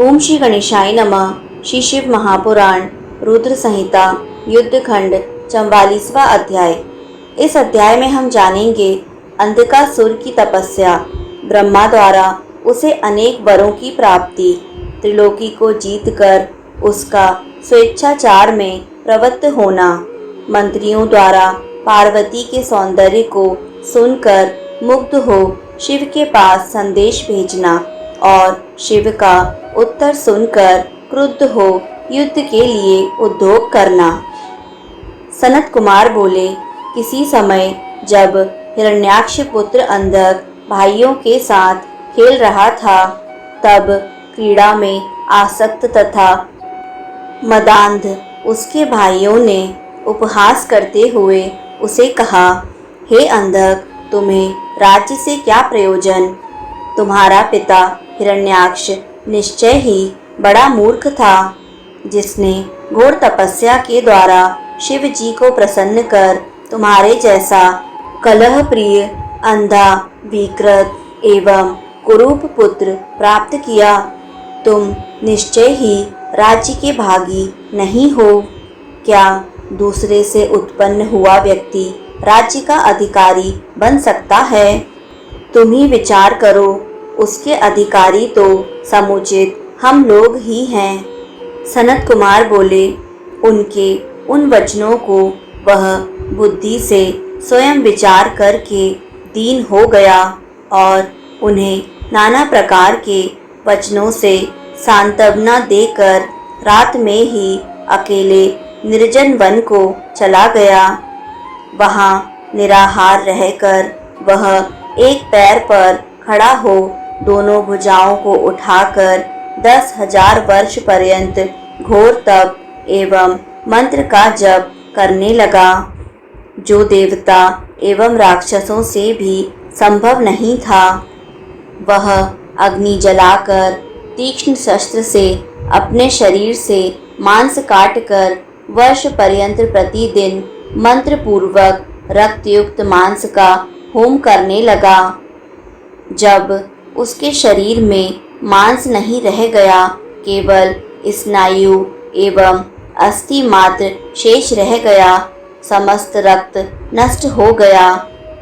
ओम श्री गणेशाय नमः। श्री शिव महापुराण रुद्र संहिता युद्धखंड 44वां अध्याय। इस अध्याय में हम जानेंगे अंधकासुर की तपस्या, ब्रह्मा द्वारा उसे अनेक वरों की प्राप्ति, त्रिलोकी को जीतकर उसका स्वेच्छाचार में प्रवृत्त होना, मंत्रियों द्वारा पार्वती के सौंदर्य को सुनकर मुग्ध हो शिव के पास संदेश भेजना और शिव का उत्तर सुनकर क्रुद्ध हो युद्ध के लिए उद्योग करना। सनत कुमार बोले, किसी समय जब हिरण्याक्ष पुत्र अंधक भाइयों के साथ खेल रहा था, तब क्रीड़ा में आसक्त तथा मदांध उसके भाइयों ने उपहास करते हुए उसे कहा, हे अंधक, तुम्हें राज्य से क्या प्रयोजन? तुम्हारा पिता हिरण्याक्ष निश्चय ही बड़ा मूर्ख था, जिसने घोर तपस्या के द्वारा शिव जी को प्रसन्न कर तुम्हारे जैसा कलह प्रिय, अंधा, विकृत एवं कुरूप पुत्र प्राप्त किया। तुम निश्चय ही राज्य के भागी नहीं हो। क्या दूसरे से उत्पन्न हुआ व्यक्ति राज्य का अधिकारी बन सकता है? तुम ही विचार करो, उसके अधिकारी तो समुचित हम लोग ही हैं। सनत कुमार बोले, उनके उन वचनों को वह बुद्धि से स्वयं विचार करके दीन हो गया और उन्हें नाना प्रकार के वचनों से सांत्वना देकर रात में ही अकेले निर्जन वन को चला गया। वहाँ निराहार रहकर वह एक पैर पर खड़ा हो दोनों भुजाओं को उठाकर 10,000 वर्ष पर्यंत घोर तप एवं मंत्र का जप करने लगा, जो देवता एवं राक्षसों से भी संभव नहीं था। वह अग्नि जलाकर तीक्ष्ण शस्त्र से अपने शरीर से मांस काटकर वर्ष पर्यंत प्रतिदिन मंत्र पूर्वक रक्तयुक्त मांस का होम करने लगा। जब उसके शरीर में मांस नहीं रह गया, केवल स्नायु एवं अस्थि मात्र शेष रह गया, समस्त रक्त नष्ट हो गया,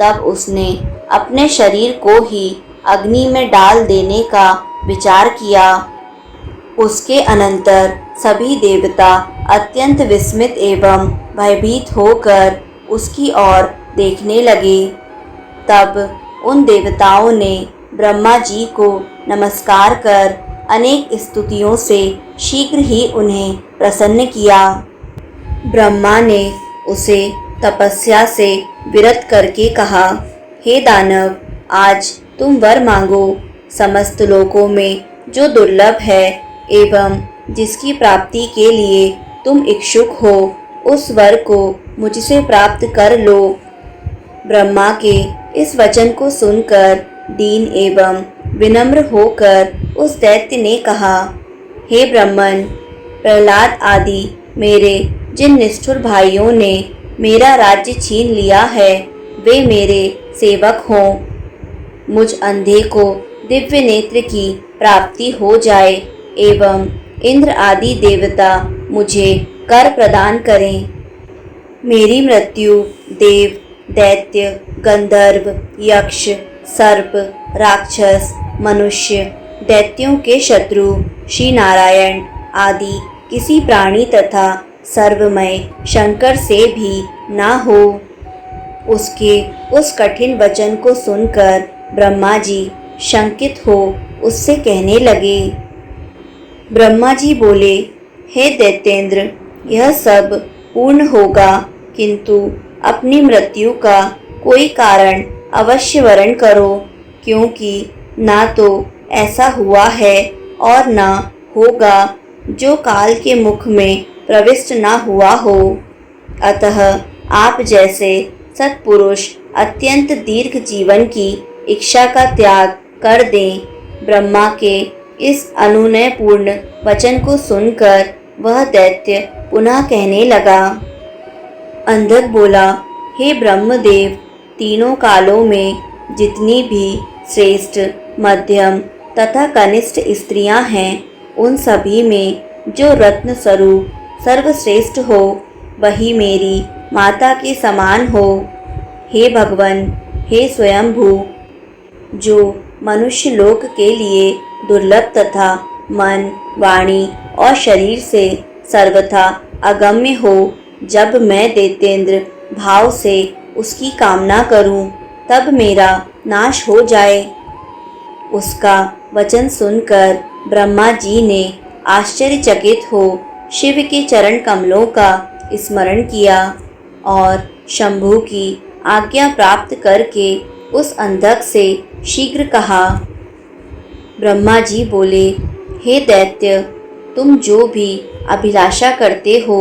तब उसने अपने शरीर को ही अग्नि में डाल देने का विचार किया। उसके अनंतर सभी देवता अत्यंत विस्मित एवं भयभीत होकर उसकी ओर देखने लगे। तब उन देवताओं ने ब्रह्मा जी को नमस्कार कर अनेक स्तुतियों से शीघ्र ही उन्हें प्रसन्न किया। ब्रह्मा ने उसे तपस्या से विरत करके कहा, हे दानव, आज तुम वर मांगो। समस्त लोकों में जो दुर्लभ है एवं जिसकी प्राप्ति के लिए तुम इच्छुक हो, उस वर को मुझसे प्राप्त कर लो। ब्रह्मा के इस वचन को सुनकर दीन एवं विनम्र होकर उस दैत्य ने कहा, हे ब्रह्मन, प्रहलाद आदि मेरे जिन निष्ठुर भाइयों ने मेरा राज्य छीन लिया है, वे मेरे सेवक हों। मुझ अंधे को दिव्य नेत्र की प्राप्ति हो जाए एवं इंद्र आदि देवता मुझे कर प्रदान करें। मेरी मृत्यु देव, दैत्य, गंधर्व, यक्ष, सर्प, राक्षस, मनुष्य, दैत्यों के शत्रु श्री नारायण आदि किसी प्राणी तथा सर्वमय शंकर से भी ना हो। उसके उस कठिन वचन को सुनकर ब्रह्मा जी शंकित हो उससे कहने लगे। ब्रह्मा जी बोले, हे दैत्येंद्र, यह सब पूर्ण होगा, किंतु अपनी मृत्यु का कोई कारण अवश्य वर्ण करो, क्योंकि ना तो ऐसा हुआ है और ना होगा जो काल के मुख में प्रविष्ट ना हुआ हो। अतः आप जैसे सत्पुरुष अत्यंत दीर्घ जीवन की इच्छा का त्याग कर दें। ब्रह्मा के इस अनुनयपूर्ण वचन को सुनकर वह दैत्य पुनः कहने लगा। अंधक बोला, हे ब्रह्मदेव, तीनों कालों में जितनी भी श्रेष्ठ, मध्यम तथा कनिष्ठ स्त्रियां हैं, उन सभी में जो रत्न स्वरूप सर्वश्रेष्ठ हो, वही मेरी माता के समान हो। हे भगवन, हे स्वयंभू, जो मनुष्य लोक के लिए दुर्लभ तथा मन, वाणी और शरीर से सर्वथा अगम्य हो, जब मैं दैतेंद्र भाव से उसकी कामना करूं, तब मेरा नाश हो जाए। उसका वचन सुनकर ब्रह्मा जी ने आश्चर्यचकित हो शिव के चरण कमलों का स्मरण किया और शंभु की आज्ञा प्राप्त करके उस अंधक से शीघ्र कहा। ब्रह्मा जी बोले, हे दैत्य, तुम जो भी अभिलाषा करते हो,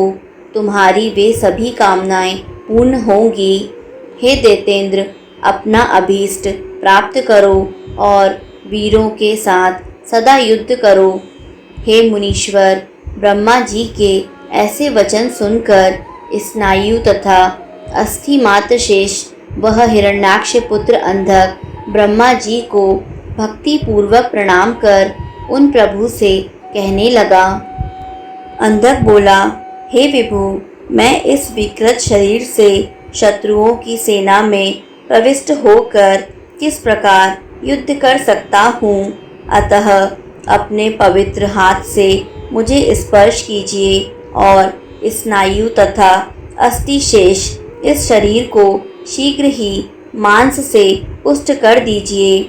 तुम्हारी वे सभी कामनाएं पूर्ण होंगी। हे दैतेंद्र, अपना अभीष्ट प्राप्त करो और वीरों के साथ सदा युद्ध करो। हे मुनीश्वर, ब्रह्मा जी के ऐसे वचन सुनकर स्नायु तथा अस्थि मात्र शेष वह हिरण्याक्ष पुत्र अंधक ब्रह्मा जी को भक्ति पूर्वक प्रणाम कर उन प्रभु से कहने लगा। अंधक बोला, हे विभु, मैं इस विकृत शरीर से शत्रुओं की सेना में प्रविष्ट होकर किस प्रकार युद्ध कर सकता हूँ, अतः अपने पवित्र हाथ से मुझे स्पर्श कीजिए और स्नायु तथा अस्थि शेष इस शरीर को शीघ्र ही मांस से पुष्ट कर दीजिए।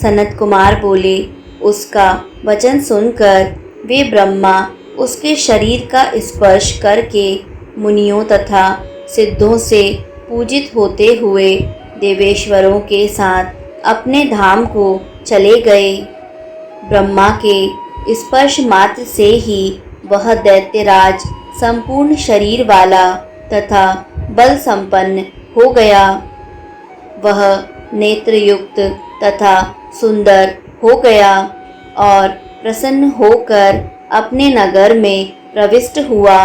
सनत कुमार बोले। उसका वचन सुनकर वे ब्रह्मा उसके शरीर का स्पर्श करके मुनियों तथा सिद्धों से पूजित होते हुए देवेश्वरों के साथ अपने धाम को चले गए। ब्रह्मा के स्पर्श मात्र से ही वह दैत्यराज संपूर्ण शरीर वाला तथा बल संपन्न हो गया। वह नेत्रयुक्त तथा सुंदर हो गया और प्रसन्न होकर अपने नगर में प्रविष्ट हुआ।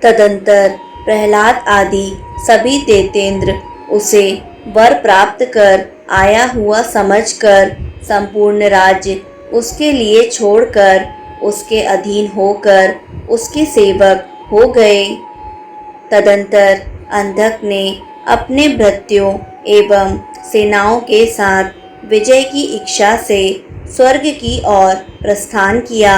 तदंतर प्रहलाद आदि सभी दैतेंद्र उसे वर प्राप्त कर आया हुआ समझकर संपूर्ण राज्य उसके लिए छोड़कर उसके अधीन होकर उसके सेवक हो गए। तदंतर अंधक ने अपने भृत्यों एवं सेनाओं के साथ विजय की इच्छा से स्वर्ग की ओर प्रस्थान किया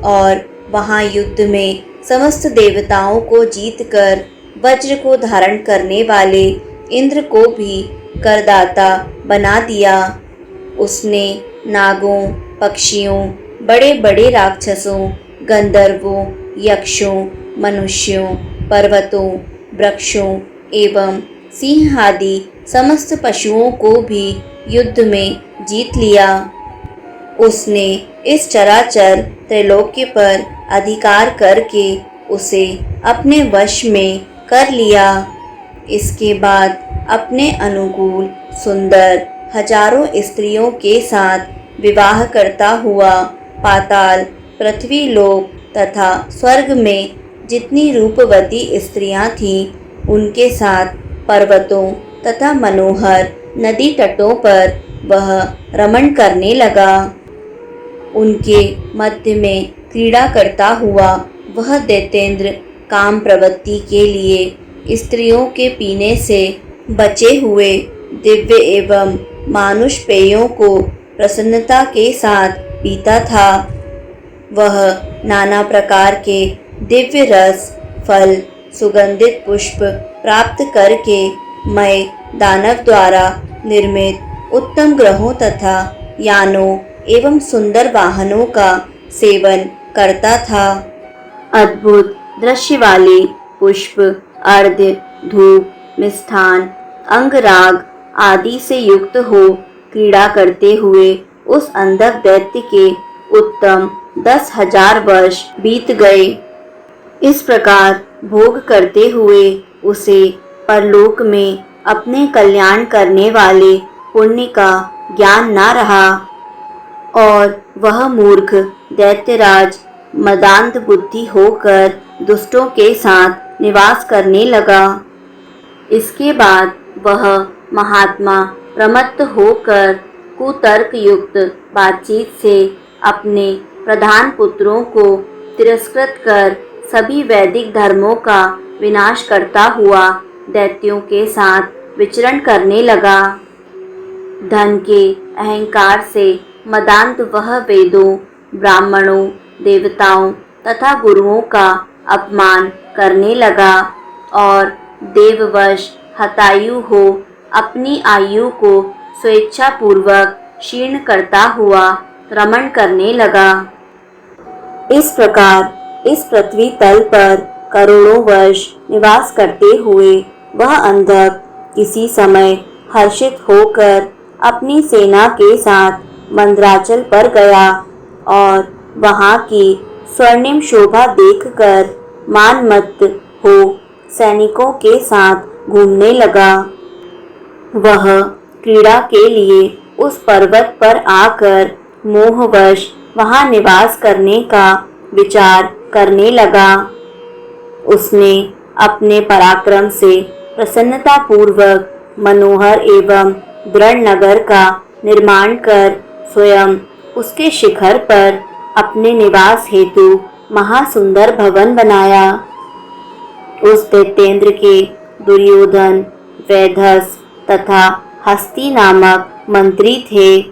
और वहां युद्ध में समस्त देवताओं को जीतकर वज्र को धारण करने वाले इंद्र को भी करदाता बना दिया। उसने नागों, पक्षियों, बड़े बड़े राक्षसों, गंधर्वों, यक्षों, मनुष्यों, पर्वतों, वृक्षों एवं सिंह आदि समस्त पशुओं को भी युद्ध में जीत लिया। उसने इस चराचर त्रैलोक्य पर अधिकार करके उसे अपने वश में कर लिया। इसके बाद अपने अनुकूल सुंदर हजारों स्त्रियों के साथ विवाह करता हुआ पाताल, पृथ्वी लोक तथा स्वर्ग में जितनी रूपवती स्त्रियां थीं, उनके साथ पर्वतों तथा मनोहर नदी तटों पर वह रमण करने लगा। उनके मध्य में क्रीड़ा करता हुआ वह दैतेंद्र काम प्रवृत्ति के लिए स्त्रियों के पीने से बचे हुए दिव्य एवं मानुष पेयों को प्रसन्नता के साथ पीता था। वह नाना प्रकार के दिव्य रस, फल, सुगंधित पुष्प प्राप्त करके मैं दानव द्वारा निर्मित उत्तम ग्रहों तथा यानों एवं सुंदर वाहनों का सेवन करता था। अद्भुत दृश्य वाले पुष्प, अर्घ्य, धूप, मिष्ठान, अंगराग आदि से युक्त हो क्रीड़ा करते हुए उस अंधक दैत्य के उत्तम 10,000 वर्ष बीत गए। इस प्रकार भोग करते हुए उसे परलोक में अपने कल्याण करने वाले पुण्य का ज्ञान न रहा और वह मूर्ख दैत्यराज मदान्ध बुद्धि होकर दुष्टों के साथ निवास करने लगा। इसके बाद वह महात्मा प्रमत्त होकर कुतर्क युक्त बातचीत से अपने प्रधान पुत्रों को तिरस्कृत कर सभी वैदिक धर्मों का विनाश करता हुआ दैत्यों के साथ विचरण करने लगा। धन के अहंकार से मदान्त वह वेदों, ब्राह्मणों, देवताओं तथा गुरुओं का अपमान करने लगा और देववश हतायु हो अपनी आयु को स्वेच्छापूर्वक क्षीण करता हुआ रमण करने लगा। इस प्रकार इस पृथ्वी तल पर करोड़ों वर्ष निवास करते हुए वह अंधक किसी समय हर्षित होकर अपनी सेना के साथ मंदराचल पर गया और वहां की स्वर्णिम शोभा देखकर मानमत्त हो सैनिकों के साथ घूमने लगा। वह क्रीड़ा के लिए उस पर्वत पर आकर मोहवश वहां निवास करने का विचार करने लगा। उसने अपने पराक्रम से प्रसन्नतापूर्वक मनोहर एवं दृढ़ नगर का निर्माण कर स्वयं उसके शिखर पर अपने निवास हेतु महासुंदर भवन बनाया। उस दैत्येंद्र के दुर्योधन, वैधस तथा हस्ती नामक मंत्री थे।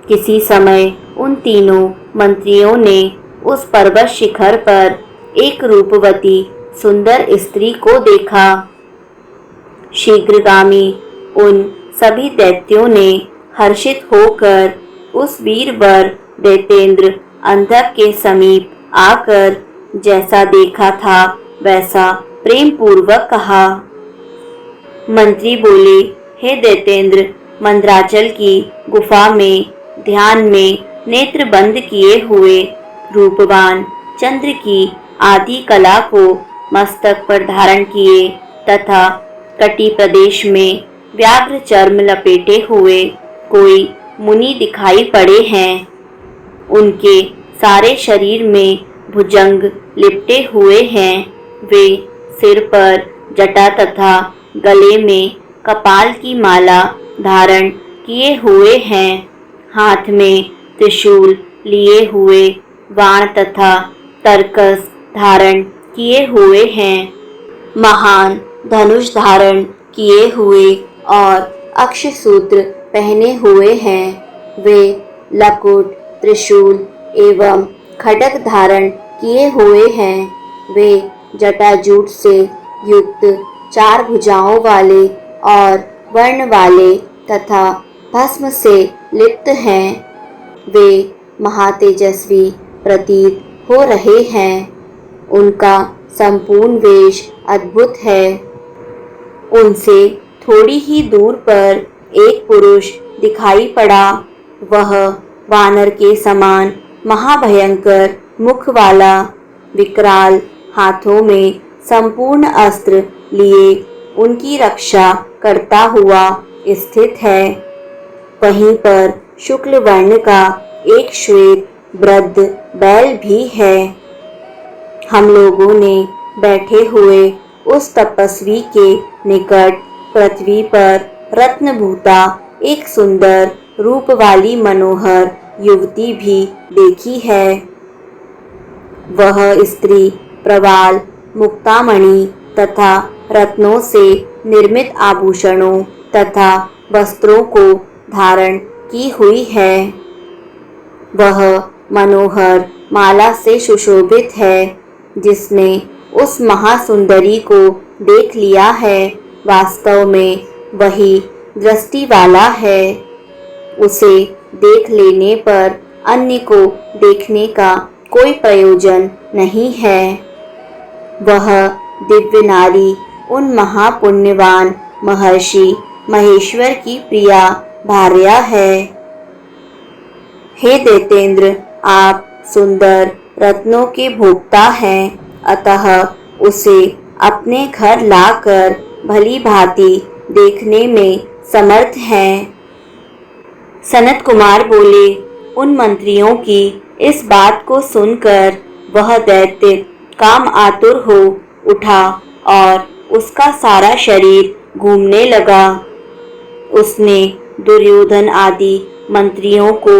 किसी समय उन तीनों मंत्रियों ने उस पर्वत शिखर पर एक रूपवती सुंदर स्त्री को देखा। शीघ्रगामी उन सभी दैत्यों ने हर्षित होकर उस वीरवर दैत्येंद्र अंधक के समीप आकर जैसा देखा था वैसा प्रेम पूर्वक कहा। मंत्री बोले, हे दैत्येंद्र, मंदराचल की गुफा में ध्यान में नेत्र बंद किए हुए रूपवान चंद्र की आदि कला को मस्तक पर धारण किए तथा कटी प्रदेश में व्याघ्र चर्म लपेटे हुए कोई मुनि दिखाई पड़े हैं। उनके सारे शरीर में भुजंग लिपटे हुए हैं। वे सिर पर जटा तथा गले में कपाल की माला धारण किए हुए हैं। हाथ में त्रिशूल लिए हुए बाण तथा तरकस धारण किए हुए हैं। महान धनुष धारण किए हुए और अक्षसूत्र पहने हुए हैं। वे लकुट, त्रिशूल एवं खड्ग धारण किए हुए हैं। वे जटाजूट से युक्त 4 भुजाओं वाले और वर्ण वाले तथा भस्म से लिप्त हैं। वे महातेजस्वी प्रतीत हो रहे हैं। उनका संपूर्ण वेश अद्भुत है। उनसे थोड़ी ही दूर पर एक पुरुष दिखाई पड़ा। वह वानर के समान महाभयंकर मुख वाला, विकराल हाथों में संपूर्ण अस्त्र लिए उनकी रक्षा करता हुआ स्थित है। वहीं पर शुक्ल वर्ण का एक श्वेत वृद्ध बैल भी है। हम लोगों ने बैठे हुए उस तपस्वी के निकट पृथ्वी पर रत्नभूता एक सुंदर रूप वाली मनोहर युवती भी देखी है। वह स्त्री प्रवाल, मुक्तामणि तथा रत्नों से निर्मित आभूषणों तथा वस्त्रों को धारण की हुई है। वह मनोहर माला से सुशोभित है। जिसने उस महासुंदरी को देख लिया है, वास्तव में वही दृष्टि वाला है। उसे देख लेने पर अन्य को देखने का कोई प्रयोजन नहीं है। वह दिव्य नारी उन महापुण्यवान महर्षि महेश्वर की प्रिया भार्या है। हे दैत्येंद्र, आप सुंदर रत्नों के भोक्ता हैं, अतः उसे अपने घर लाकर भली भांति देखने में समर्थ हैं। सनत कुमार बोले, उन मंत्रियों की इस बात को सुनकर वह दैत्य काम आतुर हो उठा और उसका सारा शरीर घूमने लगा। उसने दुर्योधन आदि मंत्रियों को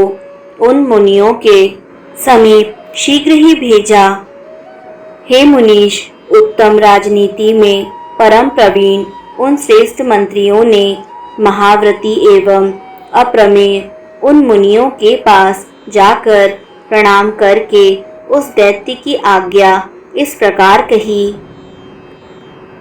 उन मुनियों के समीप शीघ्र ही भेजा। हे मुनीश, उत्तम राजनीति में परम प्रवीण उन श्रेष्ठ मंत्रियों ने महाव्रती एवं अप्रमेय उन मुनियों के पास जाकर प्रणाम करके उस दैत्य की आज्ञा इस प्रकार कही।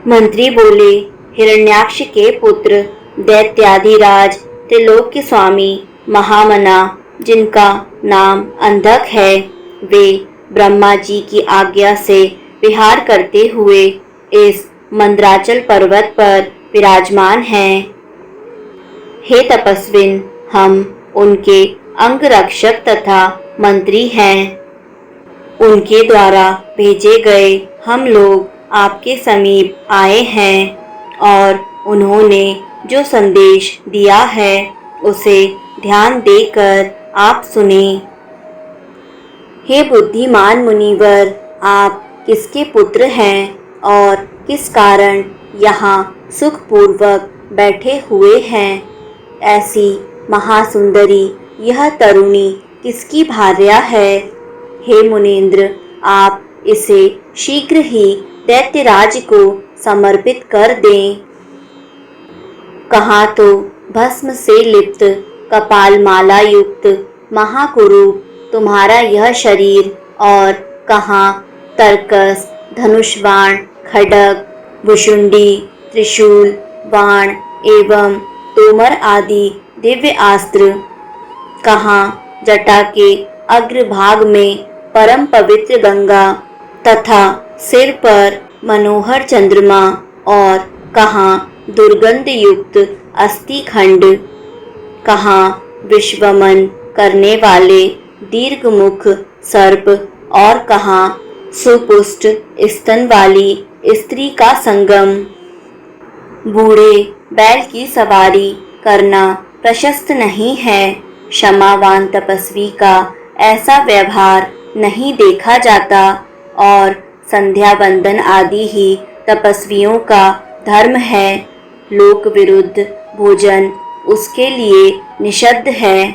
मंत्री बोले, हिरण्याक्ष के पुत्र दैत्याधिराज त्रिलोक्य स्वामी महामना, जिनका नाम अंधक है, वे ब्रह्मा जी की आज्ञा से विहार करते हुए इस मंद्राचल पर्वत पर विराजमान हैं। हे तपस्विन, हम उनके अंगरक्षक तथा मंत्री हैं। उनके द्वारा भेजे गए हम लोग आपके समीप आए हैं और उन्होंने जो संदेश दिया है उसे ध्यान देकर आप सुने। हे बुद्धिमान मुनिवर, आप किसके पुत्र हैं और किस कारण यहाँ सुखपूर्वक बैठे हुए हैं? ऐसी महासुंदरी यह तरुणी किसकी भार्या है? हे मुनीन्द्र, आप इसे शीघ्र ही दैत्यराज को समर्पित कर दें। कहाँ तो भस्म से लिप्त कपाल माला युक्त महाकुरूप तुम्हारा यह शरीर और कहाँ तर्कस, धनुष बाण, खड्ग, भुशुंडी, त्रिशूल, बाण एवं तोमर आदि दिव्य अस्त्र। कहाँ जटा के अग्रभाग में परम पवित्र गंगा तथा सिर पर मनोहर चंद्रमा और कहाँ दुर्गंध युक्त अस्थि खंड। कहाँ विश्वमन करने वाले दीर्घ मुख सर्प और कहाँ सुपुष्ट स्तन वाली स्त्री का संगम। बूढ़े बैल की सवारी करना प्रशस्त नहीं है। क्षमावान तपस्वी का ऐसा व्यवहार नहीं देखा जाता और संध्या वंदन आदि ही तपस्वियों का धर्म है। लोक विरुद्ध भोजन उसके लिए निषिद्ध है।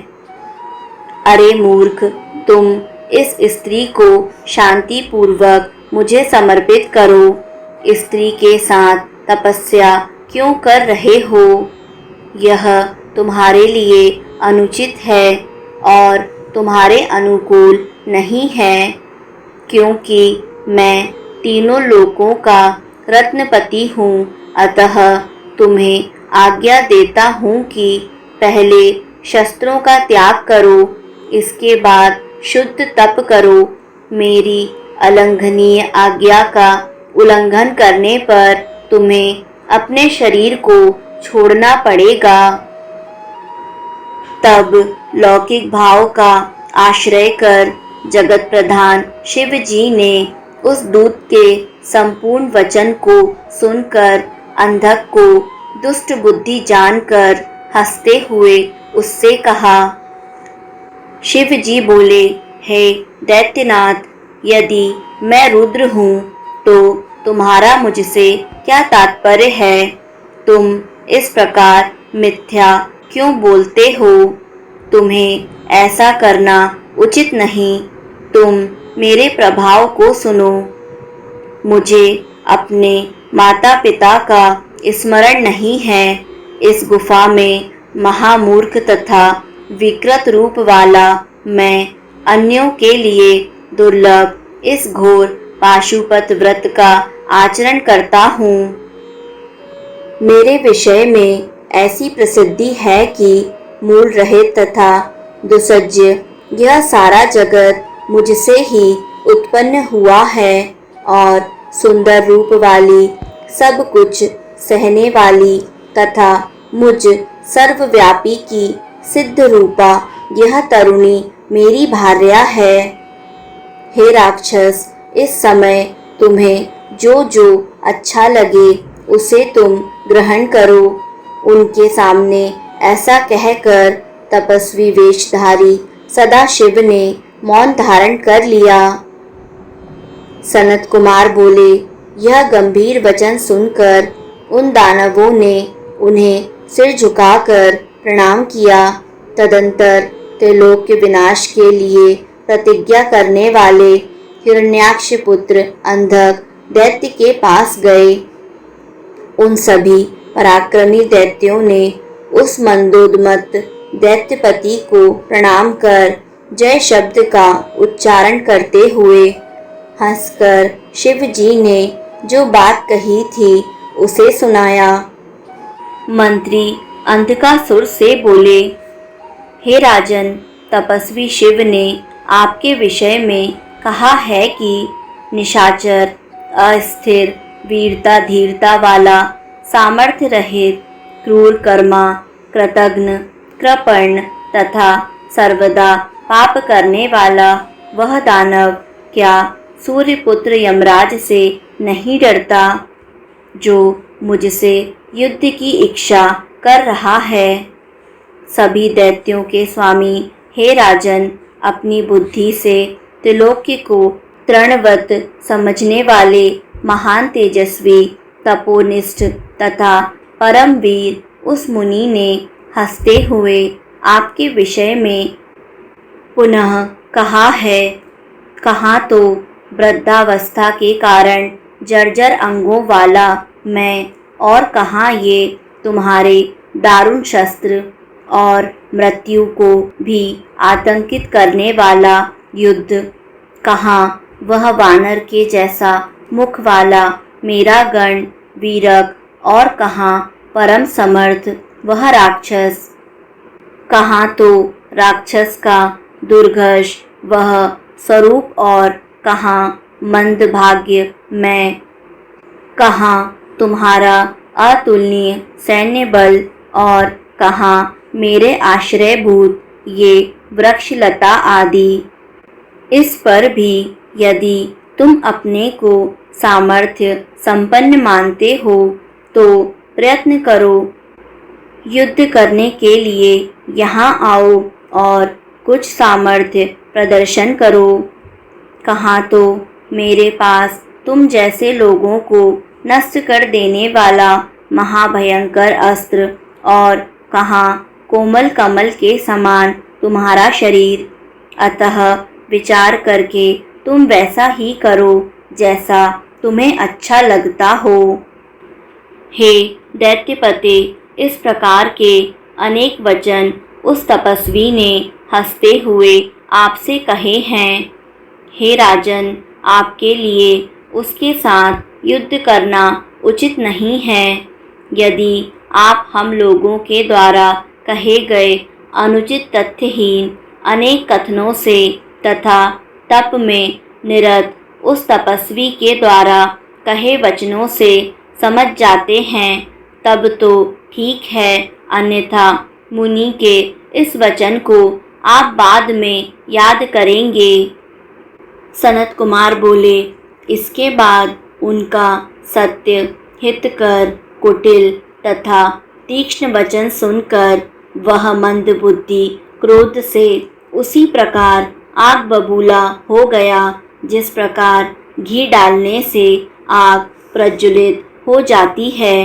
अरे मूर्ख, तुम इस स्त्री को शांति पूर्वक मुझे समर्पित करो। स्त्री के साथ तपस्या क्यों कर रहे हो? यह तुम्हारे लिए अनुचित है और तुम्हारे अनुकूल नहीं है, क्योंकि मैं तीनों लोकों का रत्नपति हूँ। अतः तुम्हें आज्ञा देता हूँ कि पहले शस्त्रों का त्याग करो, इसके बाद शुद्ध तप करो। मेरी अलंघनीय आज्ञा का उल्लंघन करने पर तुम्हें अपने शरीर को छोड़ना पड़ेगा। तब लौकिक भाव का आश्रय कर जगत प्रधान शिव जी ने उस दूत के संपूर्ण वचन को सुनकर अंधक को दुष्ट बुद्धि जानकर हंसते हुए उससे कहा। शिव जी बोले, हे दैत्यनाथ, यदि मैं रुद्र हूँ तो तुम्हारा मुझसे क्या तात्पर्य है? तुम इस प्रकार मिथ्या क्यों बोलते हो? तुम्हें ऐसा करना उचित नहीं। तुम मेरे प्रभाव को सुनो। मुझे अपने माता पिता का स्मरण नहीं है। इस गुफा में महामूर्ख तथा विकृत रूप वाला मैं अन्यों के लिए दुर्लभ इस घोर पाशुपत व्रत का आचरण करता हूँ। मेरे विषय में ऐसी प्रसिद्धि है कि मूल रहित तथा दुसज्य यह सारा जगत मुझसे ही उत्पन्न हुआ है और सुंदर रूप वाली, सब कुछ सहने वाली तथा मुझ सर्वव्यापी की सिद्ध रूपा यह तरुणी मेरी भार्या है। हे राक्षस, इस समय तुम्हें जो जो अच्छा लगे उसे तुम ग्रहण करो। उनके सामने ऐसा कहकर तपस्वी वेशधारी सदाशिव ने मौन धारण कर लिया। सनत कुमार बोले, यह गंभीर वचन सुनकर उन दानवों ने उन्हें सिर झुकाकर प्रणाम किया। तदंतर त्रिलोक्य विनाश के लिए प्रतिज्ञा करने वाले हिरण्याक्ष पुत्र अंधक दैत्य के पास गए। उन सभी पराक्रमी दैत्यों ने उस मंदोदमत दैत्यपति को प्रणाम कर जय शब्द का उच्चारण करते हुए हंसकर शिव जी ने जो बात कही थी उसे सुनाया। मंत्री अंधकासुर से बोले, हे राजन, तपस्वी शिव ने आपके विषय में कहा है कि निशाचर, अस्थिर, वीरता धीरता वाला, सामर्थ्य रहित, क्रूर कर्मा, कृतघ्न, कृपण तथा सर्वदा पाप करने वाला वह दानव क्या सूर्यपुत्र यमराज से नहीं डरता, जो मुझसे युद्ध की इच्छा कर रहा है। सभी दैत्यों के स्वामी हे राजन, अपनी बुद्धि से त्रिलोक्य को तृणवत समझने वाले महान तेजस्वी, तपोनिष्ठ तथा परमवीर उस मुनि ने हंसते हुए आपके विषय में पुनः कहा है, कहाँ तो वृद्धावस्था के कारण जर्जर अंगों वाला मैं, और कहाँ ये तुम्हारे दारुण शस्त्र और मृत्यु को भी आतंकित करने वाला युद्ध, कहाँ वह वानर के जैसा मुख वाला मेरा गण वीरक, और कहाँ परम समर्थ वह राक्षस, कहाँ तो राक्षस का दुर्घर्ष वह स्वरूप, और कहाँ मंदभाग्य मैं, कहाँ तुम्हारा अतुलनीय सैन्य बल, और कहाँ मेरे आश्रयभूत ये वृक्षलता आदि। इस पर भी यदि तुम अपने को सामर्थ्य संपन्न मानते हो तो प्रयत्न करो, युद्ध करने के लिए यहाँ आओ और कुछ सामर्थ्य प्रदर्शन करो। कहाँ तो मेरे पास तुम जैसे लोगों को नष्ट कर देने वाला महाभयंकर अस्त्र, और कहाँ कोमल कमल के समान तुम्हारा शरीर। अतः विचार करके तुम वैसा ही करो जैसा तुम्हें अच्छा लगता हो। हे दैत्यपते, इस प्रकार के अनेक वचन उस तपस्वी ने हंसते हुए आपसे कहे हैं। हे राजन, आपके लिए उसके साथ युद्ध करना उचित नहीं है। यदि आप हम लोगों के द्वारा कहे गए अनुचित तथ्यहीन अनेक कथनों से तथा तप में निरत उस तपस्वी के द्वारा कहे वचनों से समझ जाते हैं तब तो ठीक है, अन्यथा मुनि के इस वचन को आप बाद में याद करेंगे। सनत कुमार बोले, इसके बाद उनका सत्य, हितकर, कुटिल तथा तीक्ष्ण वचन सुनकर वह मंदबुद्धि क्रोध से उसी प्रकार आग बबूला हो गया जिस प्रकार घी डालने से आग प्रज्वलित हो जाती है।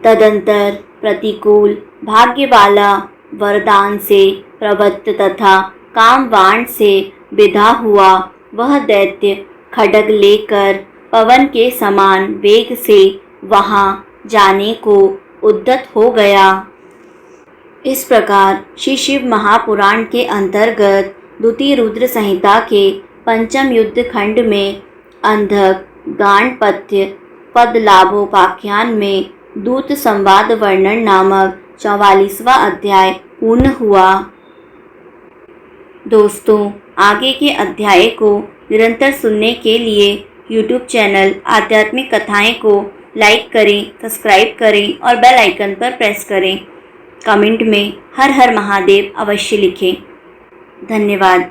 तदंतर प्रतिकूल भाग्य वाला, वरदान से प्रवृत्त तथा कामवाण से विदा हुआ वह दैत्य खड्ग लेकर पवन के समान वेग से वहां जाने को उद्यत हो गया। इस प्रकार श्री शिव महापुराण के अंतर्गत द्वितीय रुद्र संहिता के पंचम युद्ध खंड में अंधक गाणपत्य पद लाभोपाख्यान में दूत संवाद वर्णन नामक 44वां अध्याय पूर्ण हुआ। दोस्तों, आगे के अध्याय को निरंतर सुनने के लिए YouTube चैनल आध्यात्मिक कथाएं को लाइक करें, सब्सक्राइब करें और बेल आइकन पर प्रेस करें। कमेंट में हर हर महादेव अवश्य लिखें। धन्यवाद।